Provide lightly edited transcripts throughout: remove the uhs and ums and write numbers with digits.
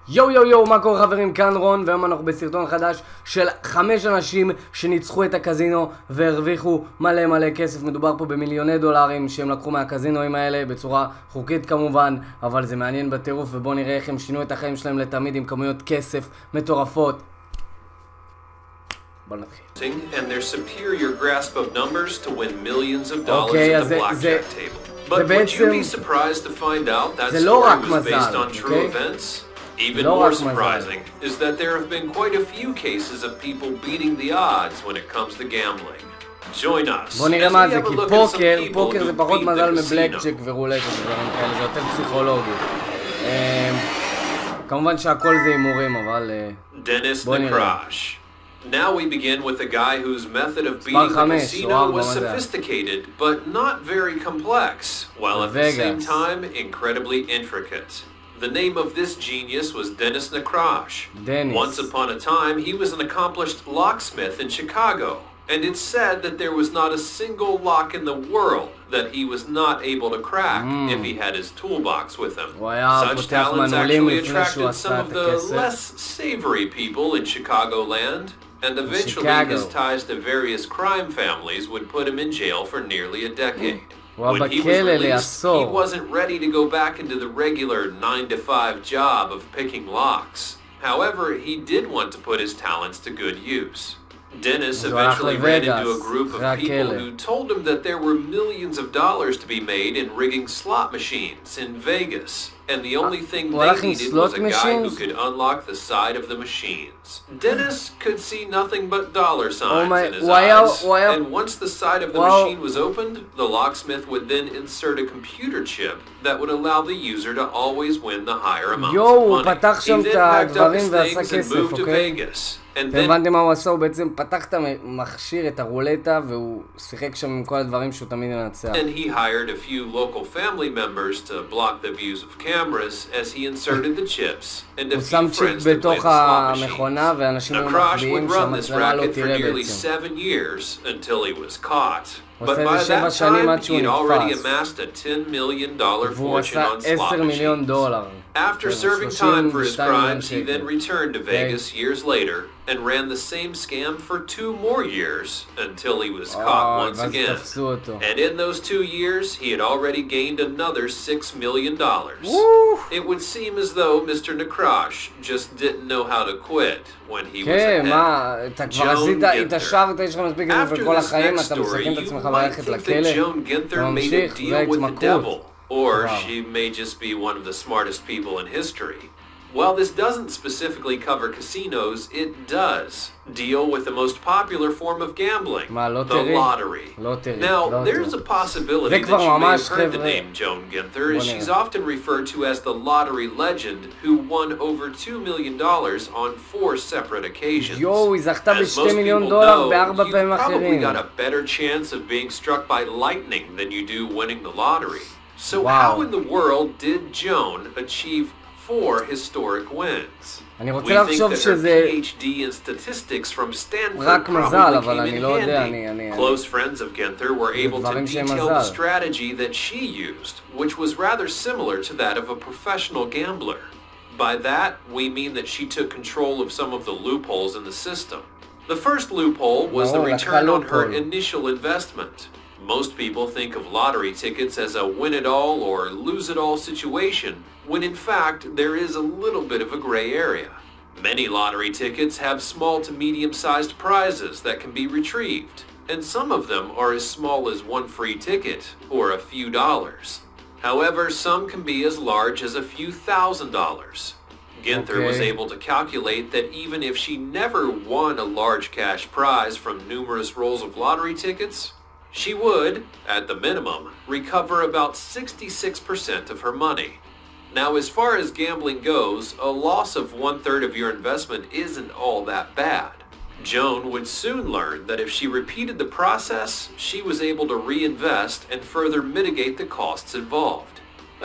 יו, מה קורה חברים? כאן רון, והיום אנחנו בסרטון חדש של 5 אנשים שניצחו את הקזינו והרוויחו מלא כסף. מדובר פה במיליוני דולרים שהם לקחו מהקזינואים האלה בצורה חוקית כמובן, אבל זה מעניין בטירוף, ובואו נראה איך הם שינו את החיים שלהם לתמיד עם כמויות כסף מטורפות. בואו נתחיל. And their superior grasp of numbers to win millions of dollars at the blackjack table. But would you be surprised to find out that story was based on true events? Even more surprising is that there have been quite a few cases of people beating the odds when it comes to gambling. Join us. בוא נראה מה זה, כי פוקר זה פחות מזל מבלקג'ק ורולטה ודברים כאלה, זה יותר פסיכולוגי. כמובן שהכל זה הימורים, אבל בוא נראה. Now we begin with a guy whose method of beating the casino was sophisticated, but not very complex, while at the same time incredibly intricate. The name of this genius was Dennis Nakrosh. Once upon a time, he was an accomplished locksmith in Chicago, and it's said that there was not a single lock in the world that he was not able to crack if he had his toolbox with him. Such talents actually attracted some of the less savory people in Chicagoland, and eventually his ties to various crime families would put him in jail for nearly a decade. When he was released, he wasn't ready to go back into the regular 9-to-5 job of picking locks. However, he did want to put his talents to good use. Dennis eventually ran into a group of people who told him that there were millions of dollars to be made in rigging slot machines in Vegas, and the only thing they needed was a guy who could unlock the side of the machines. Dennis could see nothing but dollar signs in his eyes, and once the side of the machine was opened, the locksmith would then insert a computer chip that would allow the user to always win the higher amounts of money. He then packed up his things and moved to Vegas. הבנתי מה הוא עשה, הוא בעצם פתח את המכשיר, את הרולטה, והוא שיחק שם עם כל הדברים שהוא תמיד ינצח. And he hired a few local family members to block the views of cameras as he inserted the chips and a few friends to play the slot machines. Nakrosh would run this racket for nearly 7 years until he was caught. But by that time, he had already amassed a $10 million fortune on slot machines. After serving time for his crimes, he then returned to Vegas years later and ran the same scam for 2 more years until he was caught once again. And in those 2 years, he had already gained another $6 million. It would seem as though Mr. Nakrosh just didn't know how to quit when he was ahead. Joan Ginther. After this next story, you might think that Joan Ginther made a deal with the devil. Or she may just be one of the smartest people in history. While this doesn't specifically cover casinos, it does deal with the most popular form of gambling, the lottery. Now, there's a possibility that you may have heard the name Joan Ginther, as she's often referred to as the lottery legend who won over $2 million on 4 separate occasions. As most people know, you've probably got a better chance of being struck by lightning than you do winning the lottery. So how in the world did Joan achieve 4 historic wins? We think that her PhD in statistics from Stanford probably came in handy. Close friends of Ginther were able to detail the strategy that she used, which was rather similar to that of a professional gambler. By that, we mean that she took control of some of the loopholes in the system. The first loophole was the return on her initial investment. Most people think of lottery tickets as a win-it-all or lose-it-all situation, when in fact there is a little bit of a gray area. Many lottery tickets have small to medium-sized prizes that can be retrieved, and some of them are as small as 1 free ticket or a few dollars. However, some can be as large as a few $1,000s. Ginther was able to calculate that even if she never won a large cash prize from numerous rolls of lottery tickets, she would, at the minimum, recover about 66% of her money. Now, as far as gambling goes, a loss of 1/3 of your investment isn't all that bad. Joan would soon learn that if she repeated the process, she was able to reinvest and further mitigate the costs involved.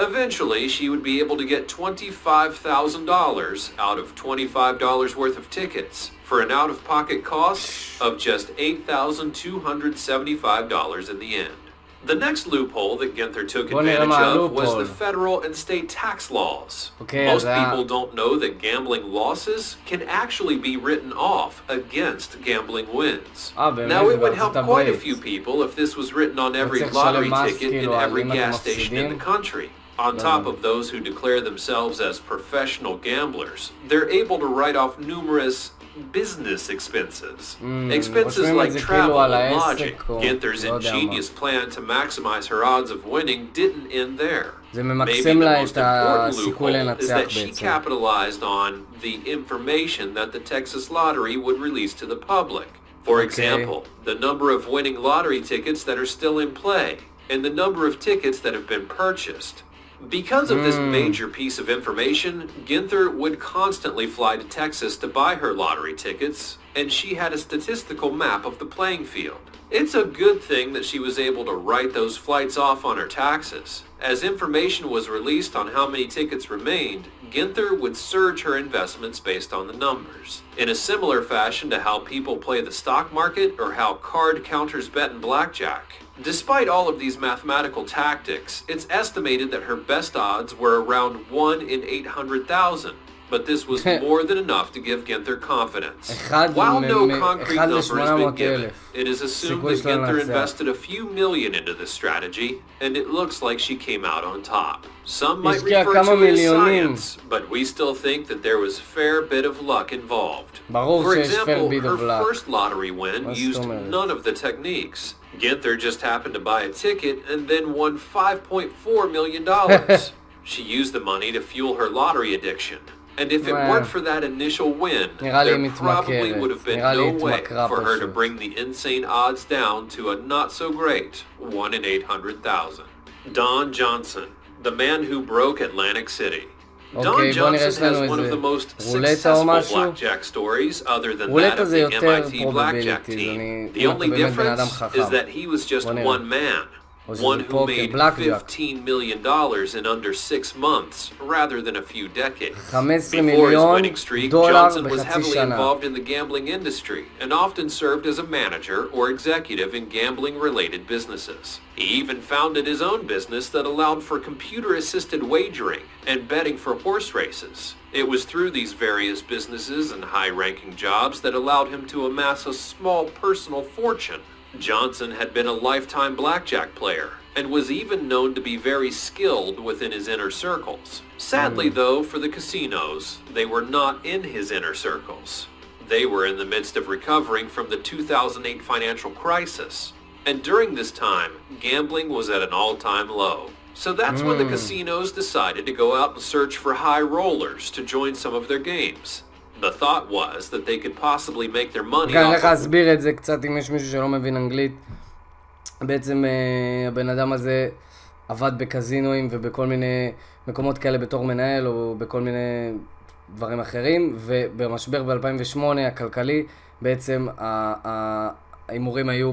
Eventually, she would be able to get $25,000 out of $25 worth of tickets for an out-of-pocket cost of just $8,275 in the end. The next loophole that Ginther took advantage of was the federal and state tax laws. Most people don't know that gambling losses can actually be written off against gambling wins. Now, it would help quite a few people if this was written on every lottery ticket in every gas station in the country. On top of those who declare themselves as professional gamblers, they're able to write off numerous business expenses. Expenses like travel and lodging. Ginther's ingenious plan to maximize her odds of winning didn't end there. Maybe the most important loophole is that she capitalized on the information that the Texas lottery would release to the public. For example, the number of winning lottery tickets that are still in play, and the number of tickets that have been purchased. Because of this major piece of information, Ginther would constantly fly to Texas to buy her lottery tickets, and she had a statistical map of the playing field. It's a good thing that she was able to write those flights off on her taxes. As information was released on how many tickets remained, Ginther would surge her investments based on the numbers. In a similar fashion to how people play the stock market or how card counters bet in blackjack. Despite all of these mathematical tactics, it's estimated that her best odds were around 1 in 800,000. But this was more than enough to give Ginther confidence. While no concrete number has been given, it is assumed that Ginther invested a few million into this strategy, and it looks like she came out on top. Some might refer to it as science, but we still think that there was a fair bit of luck involved. For example, her first lottery win used none of the techniques. Ginther just happened to buy a ticket and then won $5.4 million. She used the money to fuel her lottery addiction. And if it weren't for that initial win, there probably would have been no way for her to bring the insane odds down to a not-so-great 1 in 800,000. Don Johnson, the man who broke Atlantic City. Don Johnson has one of the most successful blackjack stories other than that of the MIT Blackjack Team. The only difference is that he was just one man. One who made $15 million in under 6 months, rather than a few decades. Before his winning streak, Johnson was heavily involved in the gambling industry, and often served as a manager or executive in gambling-related businesses. He even founded his own business that allowed for computer-assisted wagering and betting for horse races. It was through these various businesses and high-ranking jobs that allowed him to amass a small personal fortune. Johnson had been a lifetime blackjack player, and was even known to be very skilled within his inner circles. Sadly, though, for the casinos, they were not in his inner circles. They were in the midst of recovering from the 2008 financial crisis, and during this time, gambling was at an all-time low. So that's when the casinos decided to go out and search for high rollers to join some of their games. The thought was that they could possibly make their money off of... להסביר את זה קצת אם יש מישהו שלא מבין אנגלית. בעצם הבן אדם הזה עבד בקזינואים ובכל מיני מקומות כאלה בתור מנהל או בכל מיני דברים אחרים, ובמשבר ב-2008 הכלכלי בעצם ההימורים היו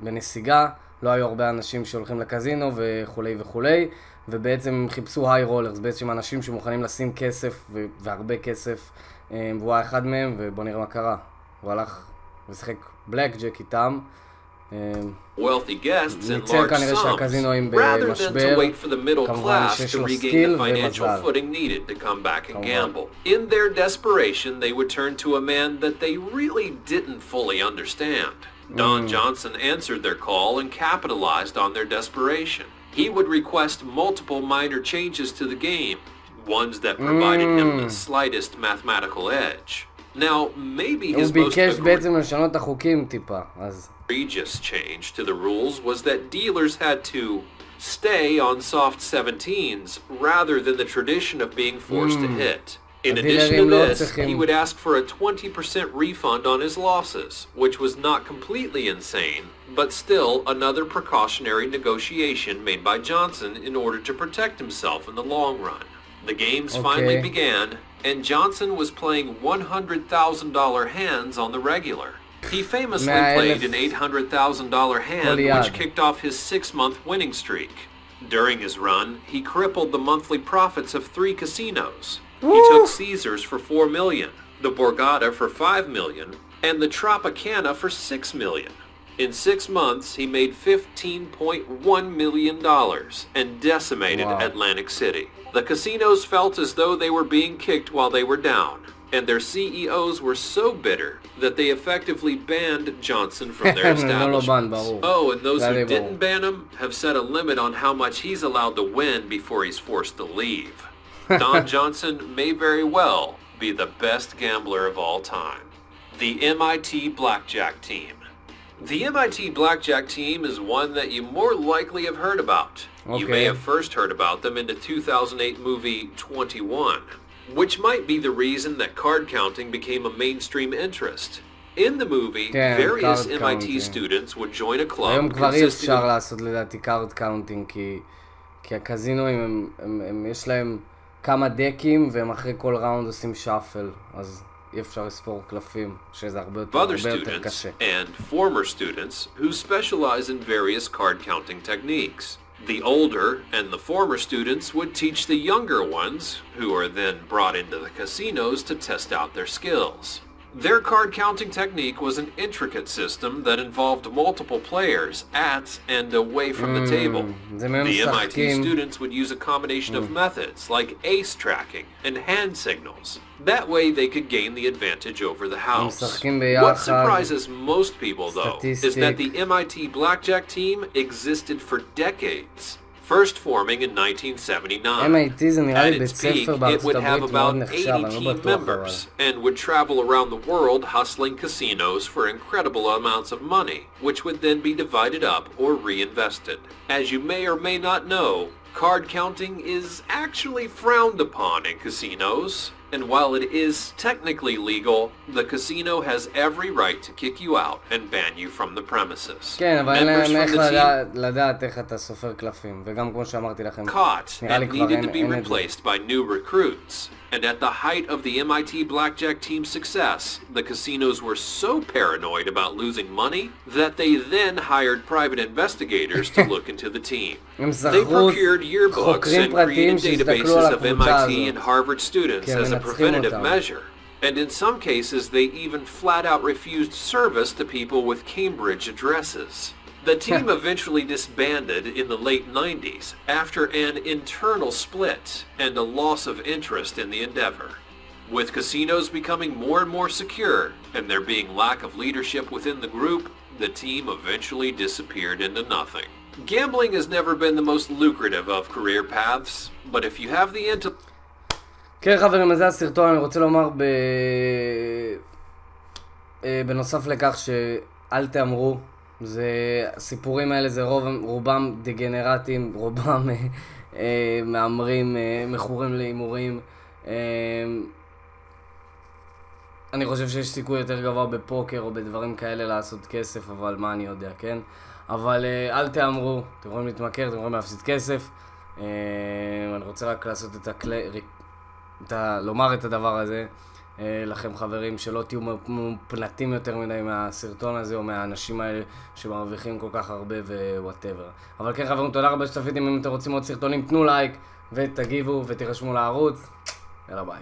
בנסיגה, לא היו הרבה אנשים שהולכים לקזינו וכולי וכולי, ובעצם הם חיפשו היי רולרס, בעצם אנשים שמוכנים לשים כסף והרבה כסף, והוא היה אחד מהם, ובוא נראה מה קרה. הוא הלך ושחק בלקג'ק איתם. ניצל כנראה שהקזינואים במשבר, כמובן שיש לו סקיל ומזל. In their desperation, they would turn to a man that they really didn't fully understand. Don Johnson answered their call and capitalized on their desperation. He would request multiple minor changes to the game, ones that provided him the slightest mathematical edge. Now, maybe his most egregious change to the rules was that dealers had to stay on soft 17s rather than the tradition of being forced to hit. In addition to this, he would ask for a 20% refund on his losses, which was not completely insane, but still another precautionary negotiation made by Johnson in order to protect himself in the long run. The games finally began, and Johnson was playing $100,000 hands on the regular. He famously played an $800,000 hand, which kicked off his 6-month winning streak. During his run, he crippled the monthly profits of 3 casinos. He took Caesars for $4 million, the Borgata for $5 million, and the Tropicana for $6 million. In 6 months, he made $15.1 million and decimated Atlantic City. The casinos felt as though they were being kicked while they were down, and their CEOs were so bitter that they effectively banned Johnson from their establishments. Oh, and those who didn't ban him have set a limit on how much he's allowed to win before he's forced to leave. Don Johnson may very well be the best gambler of all time. The MIT Blackjack Team. The MIT Blackjack Team is one that you more likely have heard about. You may have first heard about them in the 2008 movie 21, which might be the reason that card counting became a mainstream interest. In the movie, various MIT students would join a club היום כבר אי אפשר לעשות לדעתי קארד קאונטינג, כי הקזינואים יש להם כמה דקים והם אחרי כל ראונד עושים שאפל, אז אי אפשר לספור קלפים, שזה הרבה יותר קשה. And former students who specialize in various card counting techniques. The older and the former students would teach the younger ones, who are then brought into the casinos to test out their skills. Their card counting technique was an intricate system that involved multiple players at and away from the table. The MIT students would use a combination of methods like ace tracking and hand signals. That way they could gain the advantage over the house. What surprises most people, though, is that the MIT Blackjack Team existed for decades. First forming in 1979. At its peak, it would have about 80 team members and would travel around the world hustling casinos for incredible amounts of money, which would then be divided up or reinvested. As you may or may not know, card counting is actually frowned upon in casinos, and while it is technically legal, the casino has every right to kick you out and ban you from the premises. כן, אבל אין להם איך לדעת איך אתה סופר קלפים, וגם כמו שאמרתי לכם, נראה לי כבר אין את זה. And at the height of the MIT Blackjack Team's success, the casinos were so paranoid about losing money that they then hired private investigators to look into the team. They procured yearbooks and created databases of MIT and Harvard students as a preventative measure. And in some cases, they even flat out refused service to people with Cambridge addresses. The team eventually disbanded in the late 90s after an internal split and a loss of interest in the endeavor. With casinos becoming more and more secure and there being lack of leadership within the group, the team eventually disappeared into nothing. Gambling has never been the most lucrative of career paths, but if you have the כן חברים, זה הסרטון. אני רוצה לומר בנוסף לכך שאל תאמרו, זה הסיפורים האלה, זה רובם דגנרטים, רובם מאמרים, מכורים להימורים. אני חושב שיש סיכוי יותר גבוה בפוקר או בדברים כאלה לעשות כסף, אבל מה אני יודע, כן? אבל אל תאמרו, אתם יכולים להתמכר, אתם יכולים להפסיד כסף. אני רוצה רק לעשות לומר את הדבר הזה לכם חברים, שלא תהיו מופנטים יותר מדי מהסרטון הזה או מהאנשים האלה שמרוויחים כל כך הרבה ווואטאבר. אבל כן חברים, תודה רבה שצפיתם. אם אתם רוצים עוד סרטונים, תנו לייק ותגיבו ותירשמו לערוץ. יאללה ביי.